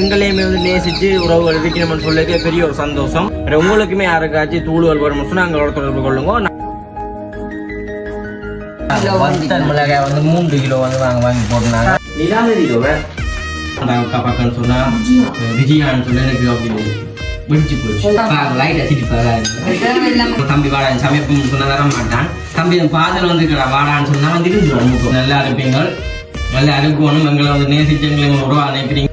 எங்களையுமே வந்து நேசிச்சு உறவுகள் இருக்கணும்னு சொல்லிக்க பெரிய ஒரு சந்தோஷம். உங்களுக்குமே யாருக்காச்சும் தூளுகள் வரும் சொன்னா அங்களோட தொடர்பு கொள்ளுங்க. வத்தல் மிளகாய் வந்து 3 கிலோ வந்து நாங்கள் வாங்கி போட்டுனாங்க. பக்கம் சொன்னா விஜயான்னு சொல்லி எனக்கு அப்படின்னு பிடிச்சி போச்சு. லைட் அடிச்சுட்டு தம்பி வாடா சமைப்புன்னு சொன்னா வர மாட்டான். தம்பி பாதல் வந்து வாடான்னு சொன்னா வந்து இருந்துருவோம். நல்லா இருப்பீங்க, நல்லா இருக்கணும். எங்களை வந்து நேசிச்சு எங்களை உருவா நினைக்கிறீங்க.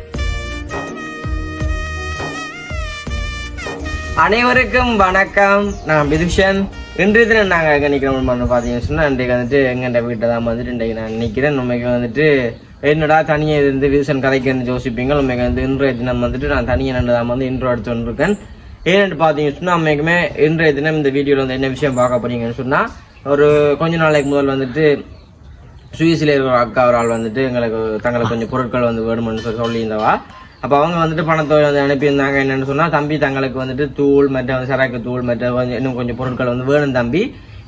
அனைவருக்கும் வணக்கம். நான் விதுஷன். இன்றைய தினம் நாங்கள் எங்கே நிற்கிறோம் பார்த்தீங்கன்னு சொன்னால் இன்றைக்கு வந்துட்டு எங்கள்கிட்ட வீட்டை தான் வந்துட்டு இன்றைக்கு நான் நிற்கிறேன். உண்மைக்கு வந்துட்டு என்னடா தனியாக இருந்து விதுஷன் கதைக்கு யோசிப்பீங்க. உண்மைக்கு வந்து இன்றைய தினம் வந்துட்டு நான் தனியாக நின்று தான் வந்து இன்ட்ரோ எடுத்து வந்துருக்கேன். ஏன்னு பார்த்தீங்கன்னு சொன்னால் உண்மைக்குமே இன்றைய தினம் இந்த வீடியோவில் வந்து என்ன விஷயம் பார்க்க போறீங்கன்னு சொன்னால், ஒரு கொஞ்ச நாளைக்கு முதல் வந்துட்டு சுவிஸில் இருக்கிற அக்கா ஒரு ஆள் வந்துட்டு தங்களுக்கு கொஞ்சம் பொருட்கள் வந்து வேணுமென்னு சொல்லியிருந்தவா. அப்போ அவங்க வந்துட்டு பணத்தை வந்து அனுப்பியிருந்தாங்க. என்னென்னு சொன்னால், தம்பி தங்களுக்கு வந்துட்டு தூள் மற்ற வந்து சரக்கு தூள் மற்ற இன்னும் கொஞ்சம் பொருட்கள் வந்து வேணும் தம்பி,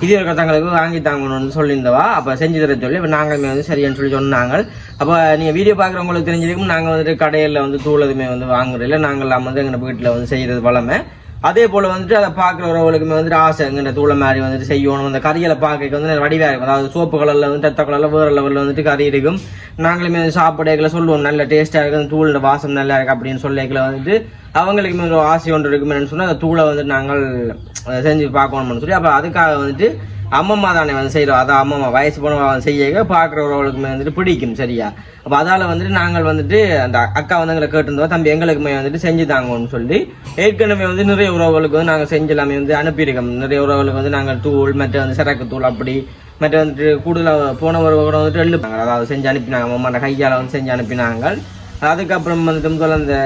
இது இருக்கிற தங்களுக்கு வாங்கி தாங்கணும்னு சொல்லியிருந்தவா. அப்போ செஞ்சு தர சொல்லி இப்போ நாங்களுமே வந்து சரியானு சொல்லி சொன்னாங்க. அப்போ நீங்கள் வீடியோ பார்க்குறவங்களுக்கு தெரிஞ்சிருக்கும், நாங்கள் வந்துட்டு கடையில் வந்து தூள் எதுவுமே வந்து வாங்குறதில்ல. நாங்கள்லாம் வந்து எங்கள் வீட்டில் வந்து செய்கிறது வளமை. அதே போல் வந்துட்டு அதை பார்க்குறவங்களுக்குமே வந்துட்டு ஆசை, எங்கள் தூளை மாதிரி வந்துட்டு செய்யணும். அந்த கறிகளை பார்க்க வந்து வடிவாக இருக்கும். அதாவது சோப்பு கலரில் வந்து ரத்த கலரில் வேறு லெவலில் வந்துட்டு கறி இருக்கும். நாங்களுமே சாப்பிடல சொல்லுவோம் நல்ல டேஸ்ட்டாக இருக்குது, அந்த தூளோட வாசம் நல்லா இருக்குது அப்படின்னு சொல்லிக்கல வந்துட்டு அவங்களுக்குமே ஒரு ஆசை ஒன்று இருக்குன்னு சொன்னால் அந்த தூளை வந்து நாங்கள் செஞ்சு பார்க்கணும்னு சொல்லி அப்போ அதுக்காக வந்துட்டு அம்மம்மா தானே வந்து செய்கிறோம். அதான் அம்மம்மா வயசு போன செய்ய பார்க்குறவர்களுக்குமே வந்துட்டு பிடிக்கும் சரியா. அப்போ அதால் வந்துட்டு நாங்கள் வந்துட்டு அந்த அக்கா வந்து எங்களை கேட்டிருந்தோம், தம்பி எங்களுக்குமே வந்துட்டு செஞ்சு தாங்கன்னு சொல்லி ஏற்கனவே வந்து நிறைய உறவுகளுக்கு வந்து நாங்கள் செஞ்சு எல்லாமே வந்து அனுப்பியிருக்கோம். நிறைய உறவுகளுக்கு வந்து நாங்கள் தூள் மற்ற வந்து சரக்கு தூள் அப்படி மற்ற வந்துட்டு கூடுதலாக போனவர் கூட வந்துட்டு எழுப்பாங்க, அதாவது செஞ்சு அனுப்பினாங்க. அம்மா கையால் வந்து செஞ்சு அனுப்பினாங்க. அதுக்கப்புறம் வந்துட்டு முதல்ல அந்த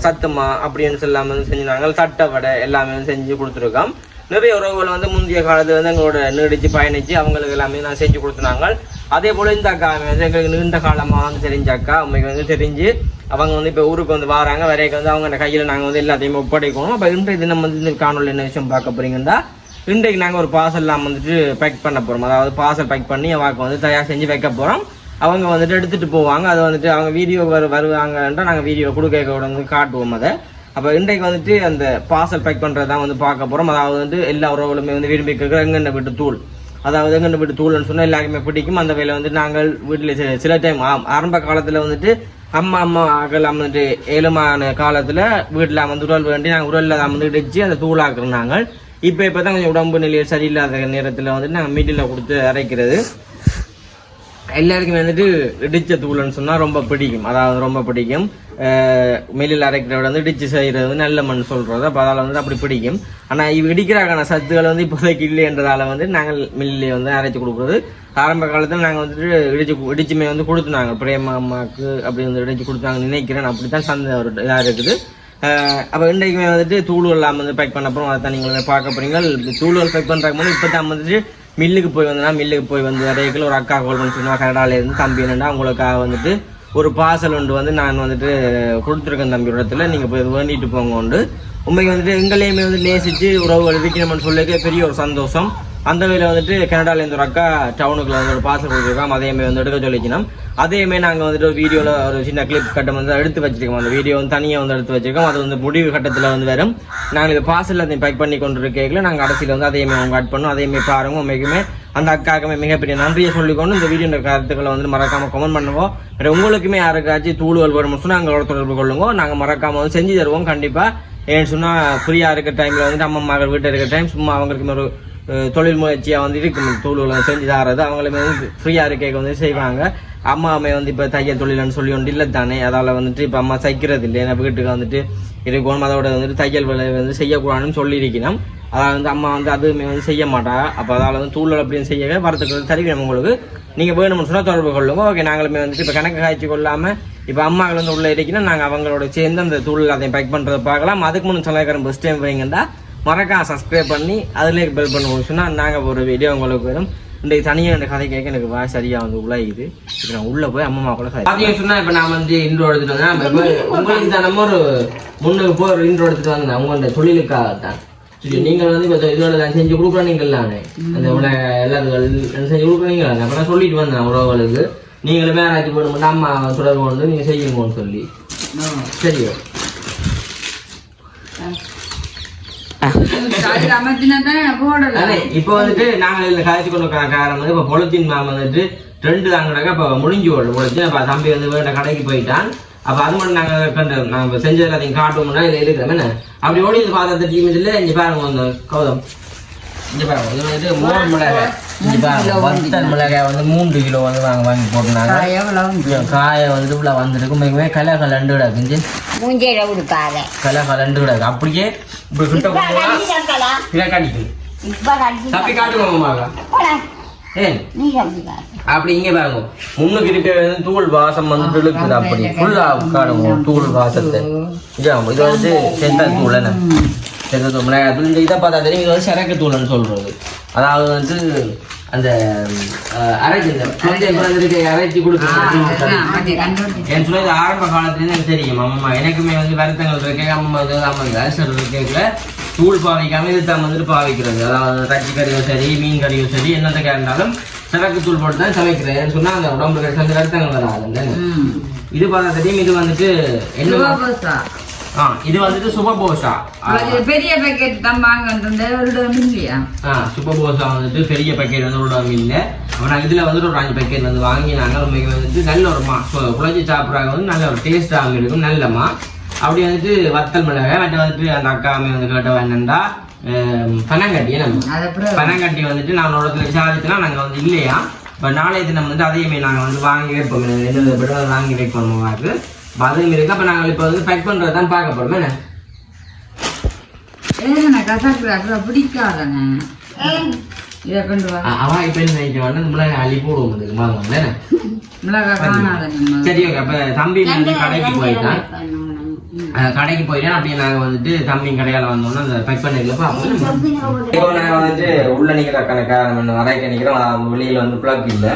சத்துமா அப்படின்னு சொல்லாமல் வந்து செஞ்சுனாங்க. தட்டை வடை எல்லாமே வந்து செஞ்சு கொடுத்துருக்கோம். நிறைய உறவுகள் வந்து முந்தைய காலத்தில் வந்து எங்களோட நீடிச்சு பயணிச்சு அவங்களுக்கு எல்லாமே நான் செஞ்சு கொடுத்துனாங்க. அதே போல் இந்த அக்கா வந்து எங்களுக்கு நீண்ட காலமாக வந்து தெரிஞ்ச அக்கா அம்மைக்கு வந்து தெரிஞ்சு அவங்க வந்து இப்போ ஊருக்கு வந்து வராங்க. வரைக்கும் வந்து அவங்க கையில் நாங்கள் வந்து எல்லாத்தையுமே ஒப்படைக்கணும். அப்போ இன்றைய தினம் வந்து இந்த காணொலி என்ன விஷயம் பார்க்க போறீங்கன்னா, இன்றைக்கு நாங்கள் ஒரு பார்சல்லாம் வந்துட்டு பேக் பண்ண போகிறோம். அதாவது பார்சல் பேக் பண்ணி அவங்க வந்து தயார் செஞ்சு வைக்க போகிறோம். அவங்க வந்துட்டு எடுத்துகிட்டு போவாங்க. அதை வந்துட்டு அவங்க வீடியோ வருவாங்கன்றா நாங்கள் வீடியோ கொடுக்க வந்து காட்டுவோம் அதை. அப்போ இன்றைக்கு வந்துட்டு அந்த பார்சல் பேக் பண்ணுறதான் வந்து பார்க்க போகிறோம். அதாவது வந்து எல்லா உறவுகளுமே வந்து விரும்பி கேட்குற எங்கென்ன வீட்டு தூள், அதாவது எங்கென்ன வீட்டு தூள்னு சொன்னால் எல்லாருக்குமே பிடிக்கும். அந்த வேலை வந்து நாங்கள் வீட்டில் சில டைம் ஆரம்ப காலத்தில் வந்துட்டு அம்மாக்கள் வந்துட்டு ஏழுமான காலத்தில் வீட்டில் வந்து உடல் வேண்டி நாங்கள் உடலில் தான் வந்து இடிச்சு அந்த தூளாக்குறோம். நாங்கள் இப்போ தான் கொஞ்சம் உடம்பு நிலையில் சரியில்லாத நேரத்தில் வந்துட்டு நாங்கள் மீட்டில் கொடுத்து அரைக்கிறது. எல்லாருக்குமே வந்துட்டு இடிச்ச தூள்னு சொன்னால் ரொம்ப பிடிக்கும், அதாவது ரொம்ப பிடிக்கும். மில்லில் அரைக்கிறத வந்து இடிச்சு செய்கிறது வந்து நல்ல மண் சொல்கிறது. அப்போ அதால் வந்து அப்படி பிடிக்கும். ஆனால் இடிக்கிறாக்கான சத்துக்கள் வந்து இப்போதைக்கு இல்லைன்றதால வந்து நாங்கள் மில்லிலே வந்து அரைச்சி கொடுக்குறது. ஆரம்ப காலத்தில் நாங்கள் வந்துட்டு இடிச்சுமே வந்து கொடுத்துனாங்க. பிரேமா அம்மாவுக்கு அப்படி வந்து இடிச்சு கொடுத்தாங்க நினைக்கிறேன். அப்படி தான் சந்தை ஒரு இதாக இருக்குது. அப்போ இன்றைக்குமே வந்துட்டு தூள்கள் எல்லாம் வந்து பேக் பண்ண அப்புறம் அதை தான் நீங்கள் பார்க்க போறீங்க. தூள்கள் பேக் பண்ணுறாங்க போது இப்போ தான் வந்துட்டு மில்லுக்கு போய் வந்தோன்னா மில்லுக்கு போய் வந்து இடையில ஒரு அக்கா கால் பண்ணி சொன்னா கனடாலேருந்து, தம்பி என்னன்னா உங்களுக்காக வந்துட்டு ஒரு பார்சல் ஒன்று வந்து நான் வந்துட்டு கொடுத்துருக்கேன் தம்பி இடத்துல, நீங்கள் போய் வேண்டிட்டு போங்க உண்டு. உண்மைக்கு வந்துட்டு எங்களையுமே வந்து நேசிச்சு உறவுகள் இருக்கணும்னு சொல்லிக்க பெரிய ஒரு சந்தோஷம். அந்த வேலை வந்துட்டு கனடாலேருந்து ஒரு அக்கா டவுனுக்குள்ள வந்து ஒரு பார்சல் கொடுத்துருக்கோம். அதையுமே வந்து எடுக்க சொல்லிக்கணும். அதையுமே நாங்கள் வந்துட்டு ஒரு வீடியோவில் ஒரு சின்ன கிளிப் கட்டம் வந்து எடுத்து வச்சிருக்கோம். அந்த வீடியோ வந்து தனியாக வந்து எடுத்து வச்சிருக்கோம். அது வந்து முடிவு கட்டத்தில் வந்து வரும். நாங்கள் இந்த பார்சல் அதை பேக் பண்ணி கொண்டு இருக்கல நாங்கள் கடைசியில் வந்து அதையுமே அவங்க ஆட் பண்ணோம். அதையுமே பாருங்க. உண்மைக்குமே அந்த அக்காவுக்குமே மிகப்பெரிய நன்றியை சொல்லிக்கொண்டு இந்த வீடியோ கருத்துக்களை வந்து மறக்காமல் கமெண்ட் பண்ணுவோம். உங்களுக்குமே யாருக்காச்சும் தூளுவல் வரும்னு சொன்னால் எங்களோட தொடர்பு கொள்ளுங்க. நாங்கள் மறக்காமல் வந்து செஞ்சு தருவோம் கண்டிப்பாக. ஏன்னு சொன்னால் ஃப்ரீயாக இருக்கிற டைமில் வந்துட்டு அம்மா மகள் வீட்டில் இருக்கிற டைம் சும்மா அவங்களுக்கு ஒரு தொழில் முயற்சியாக வந்து இருக்கும் தூள்களை செஞ்சு தரது. அவங்களுமே வந்து ஃப்ரீயாக இருக்க வந்து செய்வாங்க. அம்மாவுமே வந்து இப்போ தையல் தொழில்னு சொல்லி ஒன்று இல்லை தானே, அதால் வந்துட்டு இப்போ அம்மா தைக்கிறது இல்லை. ஏன்னா வீட்டுக்கு வந்துட்டு இருக்கணும். அதோட வந்துட்டு தையல் வேலை வந்து செய்யக்கூடாதுன்னு சொல்லியிருக்கணும். அதாவது வந்து அம்மா வந்து அதுவுமே வந்து செய்ய மாட்டா. அப்போ அதால் வந்து தூள் அப்படின்னு செய்ய வரத்துக்கு தருவிடும். உங்களுக்கு நீங்கள் வேணும்னு சொன்னால் தொடர்பு கொள்ளுங்க. ஓகே, நாங்களுமே வந்துட்டு இப்போ கணக்கு காய்ச்சி கொள்ளாமல் இப்போ அம்மாக்கள் வந்து உள்ளே இருக்கணும். நாங்கள் அவங்களோட சேர்ந்து அந்த தூள் அதையும் பேக் பண்ணுறதை பார்க்கலாம். அதுக்கு முன்னு சொல்லிக்கிறேன், பெஸ்ட் டைம் வைங்கண்டா மறக்காம சப்ஸ்கிரைப் பண்ணி அதிலே பெல் பண்ணுவோம் சொன்னால் நாங்கள் ஒரு வீடியோ உங்களுக்கு வரும். இன்றைக்கு தனியாக இந்த கதை கேட்க எனக்கு வாய் சரியாக வந்து உள்ளாயிது. இப்போ நான் உள்ளே போய் அம்மா கூட பார்த்தீங்கன்னு சொன்னால் இப்போ நான் வந்து இன்ட்ரோ எடுத்துட்டு வந்தேன். உங்களுக்கு தான் நம்ம ஒரு முன்னுக்கு போய் ஒரு இன்ட்ரோ எடுத்துட்டு வந்தேன் உங்களோட தொழிலுக்காகத்தான். நீங்கள் வந்து இப்போ இதோட நான் செஞ்சு கொடுக்குறேன். நீங்கள் தானே அந்த எல்லாத்துக்கும் செஞ்சு கொடுக்குறீங்க. அப்புறம் சொல்லிட்டு வந்தேன் உறவுகளுக்கு, நீங்களுமே யாராச்சும் போட மாட்டேன் அம்மா தொடர்பு கொண்டு நீங்கள் செய்யுங்கன்னு சொல்லி. சரியோ இப்போ வந்துட்டு நாங்கள் இதில் காய்ச்சி கொண்டு காரம் வந்து இப்போ பொலித்தீன் மாவு வந்துட்டு 2 தாங்கடாக்கா இப்போ முடிஞ்சு போடல பொலித்தீன். அப்போ தம்பி வந்து வேண்ட கடைக்கு போயிட்டான். அப்போ அது மட்டும் நாங்கள் செஞ்சது எல்லாத்தையும் காட்டுவோம்னா இதில் இருக்கிறோம் என்ன அப்படி ஓடி இது பார்த்த டீம் இதில் இங்கே பாருங்க வந்து கௌதம் இங்கே பாருங்க இது வந்துட்டு 3 மிளகாய் இங்கே பாருங்க வத்தல் மிளகாய் வந்து 3 கிலோ வந்து நாங்கள் வாங்கி போட்டுனாங்க. காயை வந்துட்டு இவ்வளோ வந்துருக்கும் மிகவே கலை கலண்டு கிடக்குஞ்சு மூஞ்சையில கொடுக்காத கலை கலண்டு கிடக்கு அப்படியே இப்படி கிட்ட தப்பி காட்டுவோமாக்கா ஏன் அப்படி இங்க பாருங்க முன்னுக்கு இருக்க தூள் வாசம் வந்து இழுக்குது அப்படி ஃபுல்லா காணுங்க தூள் வாசத்தை இது வந்து செந்தல் தூள் என்ன செந்தல் தூள் மிளகாய் தூள் இந்த இதை பார்த்தா தெரியும் இது வந்து சரக்கு தூள்னு சொல்றது. அதாவது வந்து அந்த அரைச்சி கொடுக்குறது ஆரம்ப காலத்துலேருந்து எனக்கு தெரியும். அம்மா எனக்குமே வந்து வருத்தங்கள் இருக்கு அம்மா அல்சர் இருக்கல தூள் பாவிக்காம இது தான் வந்துட்டு பாவிக்கிறது. அதாவது தச்சி கறியோ சரி மீன் கறியோ சரி என்னத்துக்காக இருந்தாலும் சரக்கு தூள் போட்டு தான் சமைக்கிறேன் சொன்னா அந்த உடம்புக்கு சேர்ந்து வருத்தங்கள் வராது. இது பார்த்தா தெரியும் இது வந்துட்டு என்ன இது வந்துட்டு சுபபோஷா பெரிய பேக்கெட் தான் வாங்க இல்லையா சுபபோஷா வந்துட்டு பெரிய பேக்கெட் வந்து ஒரு இல்லை. அப்புறம் இதுல வந்துட்டு ஒரு 5 பேக்கெட் வந்து வாங்கி நாங்கள் வந்துட்டு நல்ல ஒருமா குழச்சி சாப்பிட்றாங்க வந்து நல்ல ஒரு டேஸ்டாக இருக்கும் நல்லம்மா. அப்படி வந்துட்டு வத்தல் மிளகாய் மற்ற வந்துட்டு அந்த அக்காமே வந்து கேட்டவா என்னண்டா பனங்கட்டி பனங்கட்டி வந்துட்டு நான் ஒரு இடத்துல விசாரிச்சுனா நாங்கள் வந்து இல்லையா இப்போ நாளைய தினம் வந்து அதையுமே நாங்கள் வந்து வாங்கி வைப்போம் எந்த வாங்கி வைப்போம் வாக்கு அதுவும் இருக்கு. அப்ப நாங்கள் இப்ப வந்து பேக் பண்றதான் பார்க்க போறோம் என்ன பிடிக்காதானே இதை கொண்டு வா அவன் இப்ப என்ன நினைக்க மிளகாய் அள்ளி போடுவோம் சரி ஓகே. அப்ப தம்பி வந்து கடைக்கு போயிட்டான் அப்படியே நாங்க வந்துட்டு தம்பி கடையால வந்தோம்னா அந்த பேக் பண்ணிருக்கப்ப இப்போ நாங்க வந்துட்டு உள்ள நிக்கிறக்கான காரணம் வரைக்க நிக்கிறோம். வெளியில வந்து பிளக் இல்லை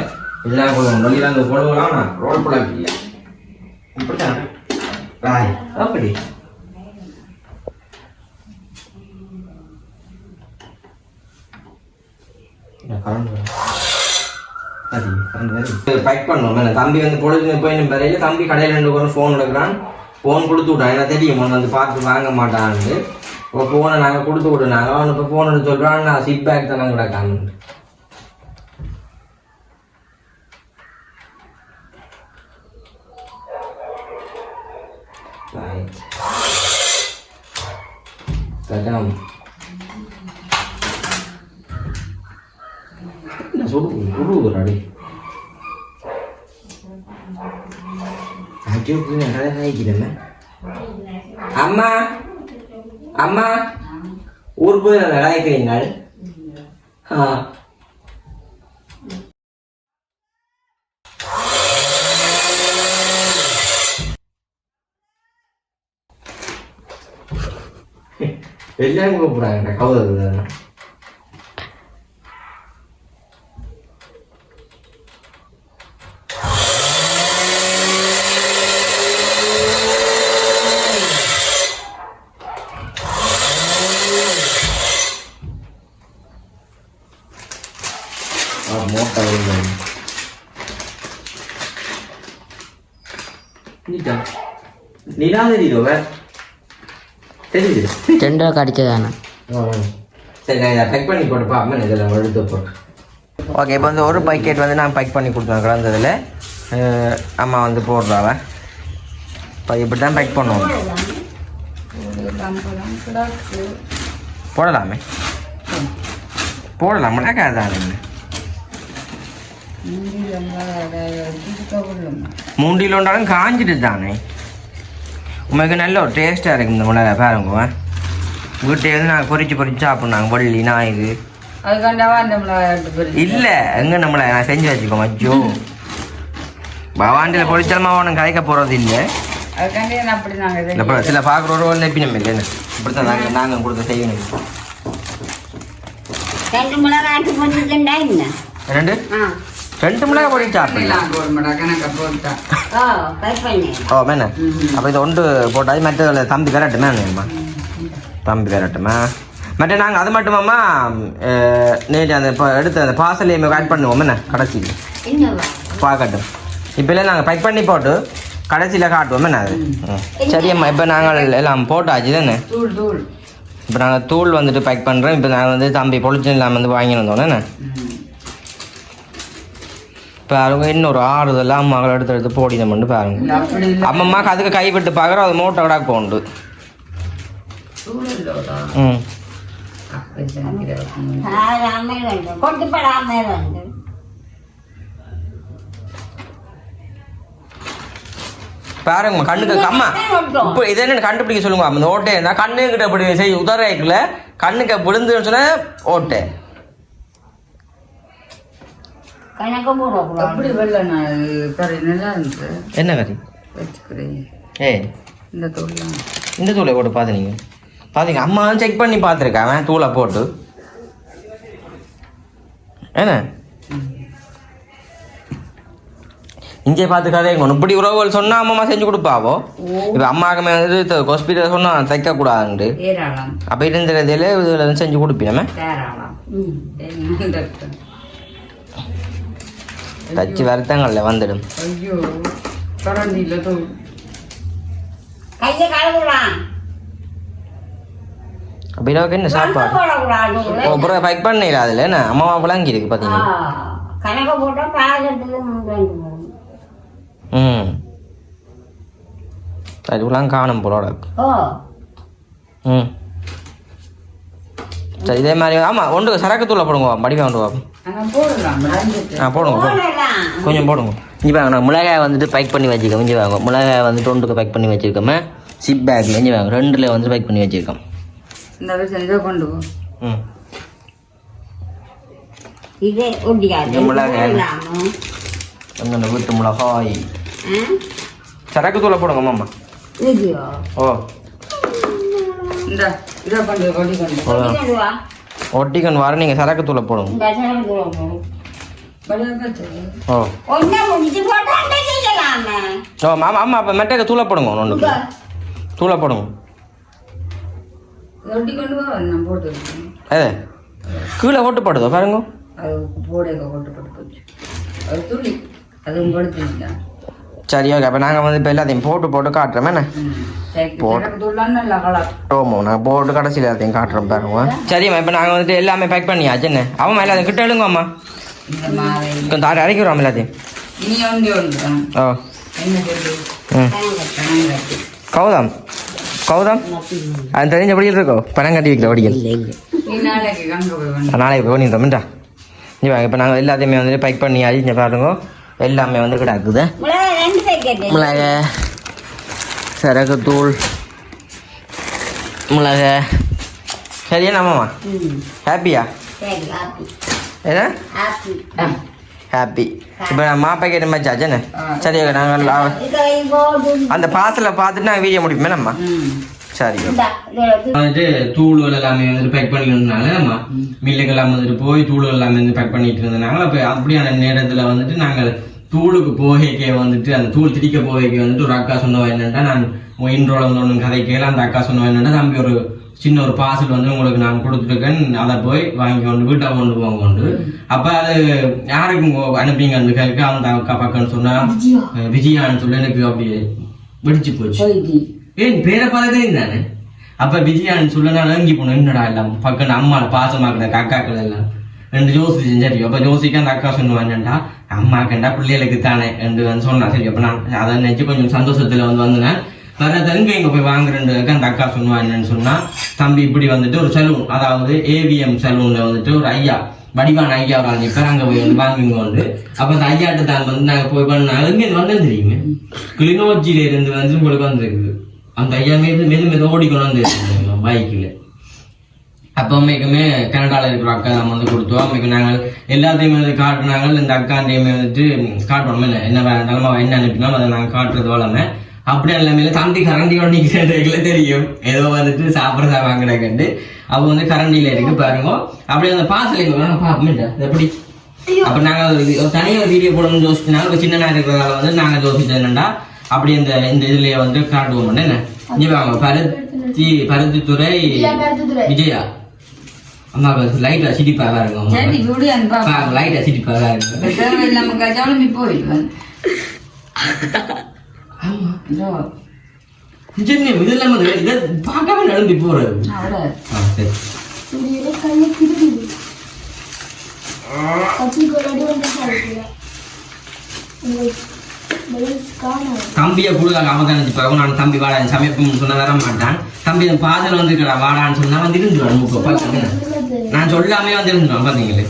இல்லை வெளியில வந்து போடுவோம் ரோல் பிளக் இல்லை இப்படிதான் ராய் அப்படி பேக் பண்ணோம். தம்பி வந்து பொழுது போய் வரையில தம்பி கடையில் 2 பேரும் ஃபோன் எடுக்கிறான். ஃபோன் கொடுத்து விட்டான் ஏன்னா தெரியும் வந்து பார்த்து வாங்க மாட்டான்னு. இப்போ ஃபோனை நாங்கள் கொடுத்து விட்டுனாங்க. அவன் இப்போ ஃபோன் எடுத்து சொல்கிறான் நான் சிட் பேக் தானே கிடக்கான்னு. அம்மா அம்மா ஊர் போய் கலாய்க்கிறீங்க எல்லாரும் கூப்பிடுறாங்க கவுதல் ரெண்டோ கடிச்சதானே சரி நான் இதை பேக் பண்ணி போட்டு பார்ப்பேன் இதில் எடுத்து போட்டு. ஓகே இப்போ வந்து ஒரு பாக்கெட் வந்து நான் பேக் பண்ணி கொடுத்தேன் கலந்ததில் அம்மா வந்து போடுறாவ. இப்போ இப்படி தான் பேக் பண்ணுவோம். போடலாமே போடலாம் மிளகாய் தானே 3 கிலோ இருந்தாலும் காஞ்சிட்டு தானே உங்களுக்கு நல்ல ஒரு டேஸ்ட்டாக இருக்குது இந்த மிளகாய் பாருங்க. வீட்டை வந்து நாங்கள் பொறிச்சு சாப்பிட்னாங்க வள்ளி நாயுது இல்லை எங்கே நம்மளை நான் செஞ்சு வச்சுக்கோம் அச்சோ பவாண்டியில் பொறிச்சாலுமா அவனும் கதைக்க போகிறது இல்லை. சில பார்க்குற ஒரு நெப்பி நம்ம இல்லை இப்படி தான் நாங்கள் கொடுத்த செய்யணும். 2 மிளகாய் பொடி சாப்பிடலாம். ஓ மேண்ணே அப்போ இது ஒன்று போட்டால் மற்ற தம்பி விரட்டுமே தம்பி விரட்டுமா மற்ற நாங்கள் அது மட்டுமாம்மா நேற்று அந்த இப்போ எடுத்து அந்த பார்சலையுமே ஆட் பண்ணுவோம் என்ன கடைசிக்கு பார்க்கட்டும். இப்போ இல்லை நாங்கள் பேக் பண்ணி போட்டு கடைசியில் காட்டுவோம் என்ன அது சரியம்மா இப்போ நாங்கள் எல்லாம் போட்டாச்சு தானே இப்போ நாங்கள் தூள் வந்துட்டு பேக் பண்ணுறோம் இப்போ நாங்கள் வந்து தம்பி பொலிச்சு இல்லாமல் வந்து வாங்கி வந்தோம் என்ன இப்போ அவங்க இன்னொரு ஆறுதெல்லாம் அம்மாக்கள் எடுத்து போடினோம்னு பாருங்க அம்மம்மாக்கு அதுக்கு கைவிட்டு பார்க்குறோம் அது மூட்டை விட போண்டு ம் பாருங்க கண்ணுக்கு அம்மா இப்போ இது என்ன கண்டுபிடிக்க சொல்லுங்க அந்த ஓட்டை இருந்தா கண்ணு கிட்ட அப்படி செய்ய உதரைக்குள்ள கண்ணுக்கு விழுந்துன்னு சொன்னா ஓட்டை என்ன கறி ஏ இந்த தூளை போட்டு பாத்தீங்க பாத்தீங்க அம்மா செக் பண்ணி பார்த்துருக்கேன் அவன் தூளை போட்டு என்ன இங்கே பார்த்து கதை இப்படி உறவுகள் சொன்னா அம்மா செஞ்சு கொடுப்பாவோ இப்போ அம்மாவுக்குமே வந்து ஹாஸ்பிட்டல் சொன்னா தைக்க கூடாதுண்டு அப்ப இருந்ததுல இதுல செஞ்சு கொடுப்பீங்க தச்சு வருத்தங்கள்ல வந்துடும் அப்படின்னாவுக்கு என்ன சாப்பாடு அப்புறம் பைக் பண்ணல அதுல என்ன அம்மாவா விளங்கி இருக்கு பாத்தீங்கன்னா ம் அதுக்கெல்லாம் காணும் போலோட ம் சரி இதே மாதிரி ஆமாம் ஒன்று சரக்கு தூளை போடுங்க மடிவை கொண்டு வா போடுங்க கொஞ்சம் போடுங்க இங்கே வாங்க நான் மிளகாய் வந்துட்டு பேக் பண்ணி வச்சுருக்கோம் இங்கே வாங்க மிளகாய் வந்துட்டு ஒன்றுக்கு பேக் பண்ணி வச்சுருக்கோமே சிப் பேக்கில் இங்கே வாங்க 2ல் வந்து பேக் பண்ணி வச்சுருக்கோம் ம் மிளகாய் அங்கே வீட்டு மிளகாய் சரக்கு தூளை போடுங்க மாமா ஓ ஒட்டிக்கன் வர நீங்கள் சரக்கு தூளை போடுங்க ஓ ஓ மாமா ஆமாம் அப்போ மெட்டக்கு தூளை போடுங்க ஒன்றுக்கு தூளை போடுங்க ஏ கீழே ஓட்டு போடுதோ பாருங்க சரி ஓகே அப்போ நாங்கள் வந்து இப்போ எல்லாத்தையும் போட்டு காட்டுறோம் என்ன ஓமோ நான் போட்டு கடைசியில் எல்லாத்தையும் காட்டுறோம் பாருங்க சரிம்மா இப்போ நாங்கள் வந்துட்டு எல்லாமே பேக் பண்ணியாச்சு என்ன அவன் எல்லாத்தையும் கிட்ட எழுங்க அம்மா கொஞ்சம் அரைக்கிறோம் எல்லாத்தையும் ஓ கௌதம் கௌதம் அது தெரிஞ்சபடி இருக்கோ பணம் கட்டி வைக்கிற படிக்கல் நாளைக்கு போய் பண்ணிட்டோம்டா இப்போ நாங்கள் எல்லாத்தையுமே வந்துட்டு பேக் பண்ணியாச்சு இங்கே பாருங்க எல்லாமே வந்து கிடக்குது மிளகா சரக்கு தூள் மிளகா சரியா நம்மம்மா ஹாப்பியா என்ன ஹாப்பி இப்போ நான் மாப்பாக்கெட்டு மச்சாச்சுன்னு சரி ஓகே நாங்கள் அந்த பார்சலை பார்த்துட்டு நாங்கள் வீடியோ முடிப்போமே நம்ம சரி வந்துட்டு தூள்கள் எல்லாமே வந்துட்டு பேக் பண்ணிருந்தனால நம்ம மில்லுக்கெல்லாம் வந்துட்டு போய் தூள்கள் எல்லாமே வந்து பேக் பண்ணிட்டு இருந்தனால அப்போ அப்படியான நேரத்தில் வந்துட்டு நாங்கள் தூளுக்கு போகைக்கே வந்துட்டு அந்த தூள் திரிக்க போகைக்கு வந்துட்டு ஒரு அக்கா சொன்னவா என்னென்னா நான் இன்றோட வந்து ஒன்று கதைக்கையில் அந்த அக்கா சொன்னவா என்னென்னா தம்பி ஒரு சின்ன ஒரு பார்சல் வந்து உங்களுக்கு நான் கொடுத்துருக்கேன் அதை போய் வாங்கி கொண்டு வீட்டை கொண்டு போங்க கொண்டு அப்போ அது யாருக்கும் அனுப்பிங்க அந்த கைக்கு அந்த அக்கா பக்கம்னு சொன்னா விஜயான்னு சொல்லி எனக்கு அப்படியே வெடிச்சு போச்சு ஏன் பேரை பார்த்துதான் தானே அப்போ விஜயான்னு சொல்ல நான் இறங்கி போனேன் என்னடா எல்லாம் பக்கம் அம்மாவை பாசமாக்குற அக்காக்கள் எல்லாம் 2 ஜோசி செஞ்சாரி அப்போ ஜோசிக்கு அந்த அக்கா சொன்னுவாங்கண்டா அம்மாக்கண்டா பிள்ளைகளுக்கு தானே என்று வந்து சொன்னா சரி அப்போ நான் அதை நினைச்சு கொஞ்சம் சந்தோஷத்துல வந்து வந்தேன் வர தங்க இங்கே போய் வாங்குறேன் அந்த அக்கா சொன்னான்னு சொன்னா தம்பி இப்படி வந்துட்டு ஒரு சலூன் அதாவது ஏவிஎம் சலூன்ல வந்துட்டு ஒரு ஐயா வடிவான ஐயா ஒரு அஞ்சு பேர் அங்கே போய் வந்து வாங்குங்க வந்து அப்போ அந்த ஐயாட்ட தான் வந்து நாங்கள் போய் பண்ண இருந்து வந்தேன் தெரியுமே கிளிநொச்சியில இருந்து வந்து உங்களுக்கு வந்துருக்குது அந்த ஐயா மெது ஓடிக்கணும் வந்து பைக்கில் அப்போ அம்மைக்குமே கனடாவில் இருக்கிற அக்கா நம்ம வந்து கொடுத்தோம் அம்மைக்கு நாங்கள் எல்லாத்தையுமே வந்து காட்டினாங்க இந்த அக்காண்டையுமே வந்துட்டு காட்டுவோம் இல்லை என்ன நிலமா என்ன அனுப்பினோம் அதை நாங்கள் காட்டுறது வளமை அப்படியே எல்லாமே தம்பி கரண்டியோட நிற்கிறதுல தெரியும் ஏதோ வந்துட்டு சாப்பிட்றதா வாங்கினக்கண்டு அப்போ வந்து கரண்டியில் இருக்கு பாருங்க அப்படியே அந்த பார்சல் பார்ப்போம் எப்படி அப்போ நாங்கள் தனியாக வீடியோ போடணும்னு யோசிச்சுனாலும் இப்போ சின்ன நேரம் இருக்கிறதால வந்து நாங்கள் யோசிச்சது என்னண்டா அப்படி இந்த இதுலயே வந்து காட்டுவோம் என்ன இங்கே வாங்க பருத்தித்துறை விஜயா அம்மா லைட்டா சிரிப்பாக இருக்கும் லைட்டா சிரிப்பாக இருக்கும் ஆமா இதோ நிஜமே இதெல்லாம் வந்து இதை பார்க்காம நடந்து போறது அவ்வளோ சரி தம்பியை கொடுக்காங்க அவன் தான் நினைச்சு நான் தம்பி வாடா சமைப்போம்னு சொன்ன வர மாட்டான் தம்பி பாதல் வந்துருக்கா வாடான்னு சொன்னா வந்து இருந்துருவான் முப்ப பார்த்துங்க நான் சொல்லாமே வந்து இருந்துருவான் பாத்தீங்களே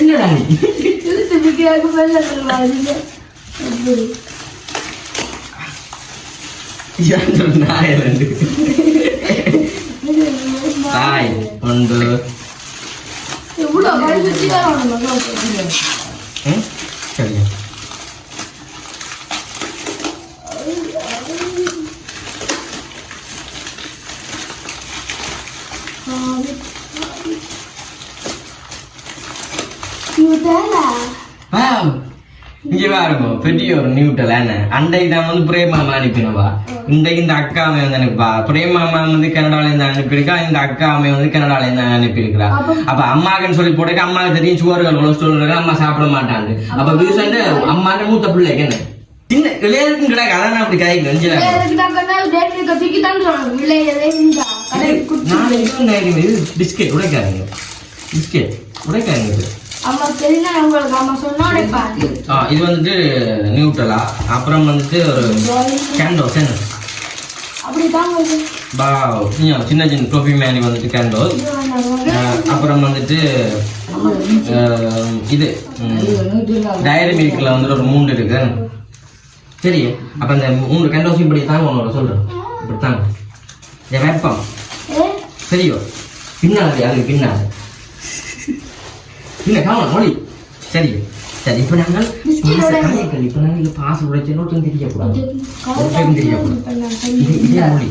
என்னடா தாய் ஒன்று சரி இங்க பாருங்க பெரிய ஒரு நியூட்டல் என்ன அன்றைக்கு தான் வந்து பிரேமாமா அனுப்பினவா இன்றைக்கு இந்த அக்கா அம்மை வந்து அனுப்பா பிரேமாமா வந்து கனடால இருந்து அனுப்பியிருக்கா இந்த அக்கா அம்மை வந்து கனடால இருந்து அனுப்பியிருக்கிறா அப்ப அம்மாக்குன்னு சொல்லி போட்டு அம்மாவுக்கு தெரியும் சுவர்கள் கொலஸ்ட்ரால் இருக்கு அம்மா சாப்பிட மாட்டாங்க அப்ப ரீசன்ட் அம்மாண்ட மூத்த பிள்ளைக்கு என்ன சின்ன இளையருக்கும் கிடையாது அதான் அப்படி கிடைக்கும் பிஸ்கெட் உடைக்காதீங்க பிஸ்கெட் உடைக்காதீங்க இது வந்துட்டு நியூட்ரலா அப்புறம் வந்துட்டு ஒரு கேண்டோஸ் என்ன சின்ன சின்ன டோபி மேனி வந்துட்டு கேண்டோஸ் அப்புறம் வந்துட்டு இது டைரி மில்க்ல வந்துட்டு ஒரு 3 இருக்கு சரி அப்ப இந்த 3 கேண்டோஸ் இப்படி தாங்க உன்னோட சொல்றேன் இப்படி தாங்க என் வெப்பம் சரியோ பின்னாது அதுக்கு பின்னாது இல்ல காவலாம் மொழி சரி சரி இப்ப நாங்கள் இப்ப நாங்கள் பாச உடைச்சு ஒருத்தரும் தெரியக்கூடாது ஒருத்தரும் தெரியக்கூடாது இதே மொழி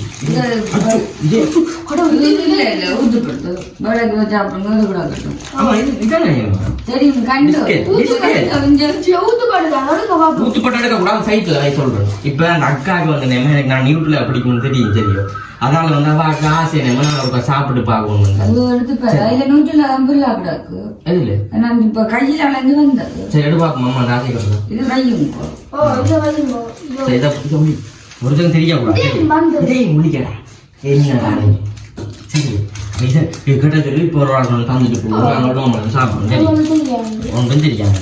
ஊத்துப்பட்டு எடுக்கக்கூடாது சைட்ல சொல்றேன் இப்ப அந்த அக்காவுக்கு வந்து எனக்கு நான் நியூட்ல பிடிக்கும்னு தெரியும் தெரியும் அதனால வந்து அவ காசு நம்ம சாப்பிட்டு பார்க்கணும் சரி எடு பார்க்கும் அம்மா ராசி ஒருத்தரும் தெரியக்கூடாது முடிக்கடா என்ன சரி கிட்ட சொல்லி இப்போ ஒரு வாரம் தந்துட்டு போவோம் சாப்பிடுவோம் சரி ஒன்றும் தெரியாது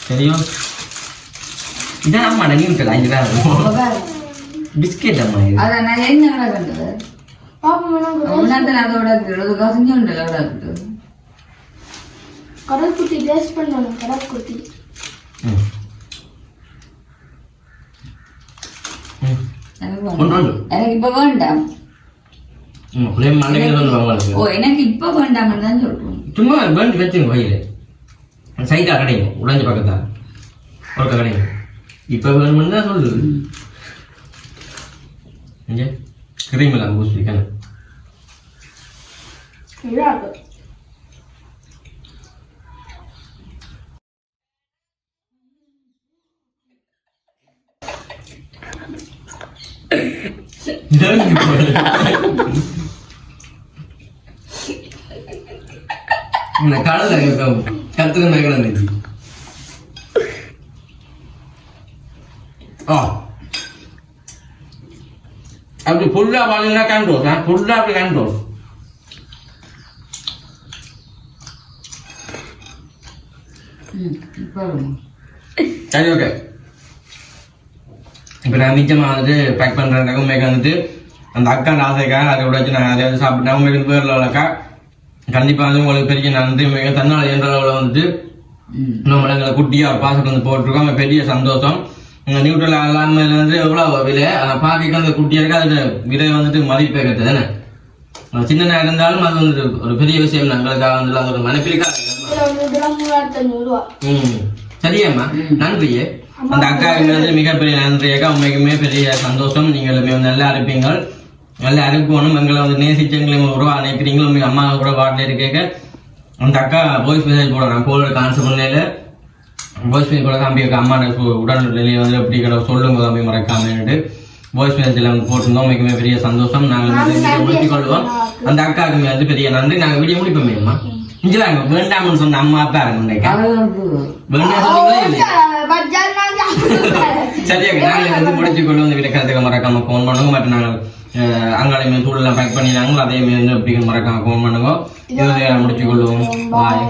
சரியும் இதான் அம்மா நீ இருக்கல 5 வேலை பிஸ்கெட் அம்மா இது அத நான் என்ன கண்டது அதோட கசிஞ்சோண்டல கடல் குட்டி டேஸ்ட் பண்ணணும் கடல் குட்டி எனக்கு இப்ப வேண்டாம் எனக்கு இப்ப வேண்டாம் தான் சொல்றோம் சும்மா வேண்டி வச்சுங்க வயல சைட்டா கடைங்க உடஞ்ச பக்கத்தா ஒரு கடைங்க இப்ப வேணும்னு தான் சொல்லுது இங்கே கிரீம் எல்லாம் பூசி கண்ணு கடல கத்துக்க கிடந்துச்சு அப்படி ஃபுல்லா வாங்கினா கேண்டோஸ் ஃபுல்லா அப்படி கேண்டோஸ் சரி ஓகே இப்போ நான் மிச்சமாக வந்துட்டு பேக் பண்ணுறேன் உண்மைக்கு வந்துட்டு அந்த அக்கா ஆசைக்காக அதை விட நான் அதை வந்து சாப்பிட்டேன் உங்களுக்கு பேரில் உள்ளக்கா கண்டிப்பாக வந்து உங்களுக்கு பெரிய நன்றி மிக தன்னால் என்ற அளவில் வந்துட்டு நம்மளை எங்களை குட்டியாக ஒரு பாசத்தை வந்து போட்டிருக்கோம் பெரிய சந்தோஷம் நியூட்ரல் எல்லாமே வந்து எவ்வளோ விலை அதை பார்க்க அந்த குட்டியாக இருக்கு அது விலை வந்துட்டு மதிப்பேற்றது தானே சின்ன இருந்தாலும் அது வந்து ஒரு பெரிய விஷயம் எங்களுக்காக வந்து அதோட மனப்பிற்காக சரியாம்மா நன்றியே அந்த அக்காவுக்கு மிகப்பெரிய நன்றி அக்கா உண்மைக்குமே பெரிய சந்தோஷம் நீங்கள் வந்து நல்லா இருப்பீங்க நல்லா இருக்கணும் எங்களை வந்து நேசிச்சு எங்களை உருவா நினைக்கிறீங்களும் உங்க அம்மா கூட வாட்டில் இருக்கேக்க அந்த அக்கா வாய்ஸ் மெசேஜ் போடுறேன் கோலோட கான்செப்ட் பண்ணல வாய்ஸ் மெசேஜ் போட தம்பி அக்கா அம்மா உடல்நிலையை வந்து எப்படி சொல்லுங்க தம்பி மறக்காமட்டு வாய்ஸ் மெசேஜ் எல்லாம் போட்டிருந்தோம். மிகவே பெரிய சந்தோஷம். நாங்கள் வந்து வீடியோ முடித்துக் கொள்வோம். அந்த அக்காவுக்கு வந்து பெரிய நன்றி. நாங்கள் வீடியோ முடிப்போமே அம்மா. இஞ்சிலாங்க வேண்டாம்னு சொன்ன அம்மா அப்பா இருக்க வேண்டாம் சொன்னீங்களா இல்லையா? சரியா நாங்கள் வந்து முடிச்சுக் கொள்வோம். இந்த வீடியோ கருத்துக்கு மறக்காம ஃபோன் பண்ணுங்க. மற்றும் நாங்கள் அங்காளையுமே தூளெல்லாம் பேக் பண்ணினாங்களோ அதே மாதிரி எப்படி மறக்காம ஃபோன் பண்ணுங்க. இதை முடிச்சுக் கொள்வோம். பாய்.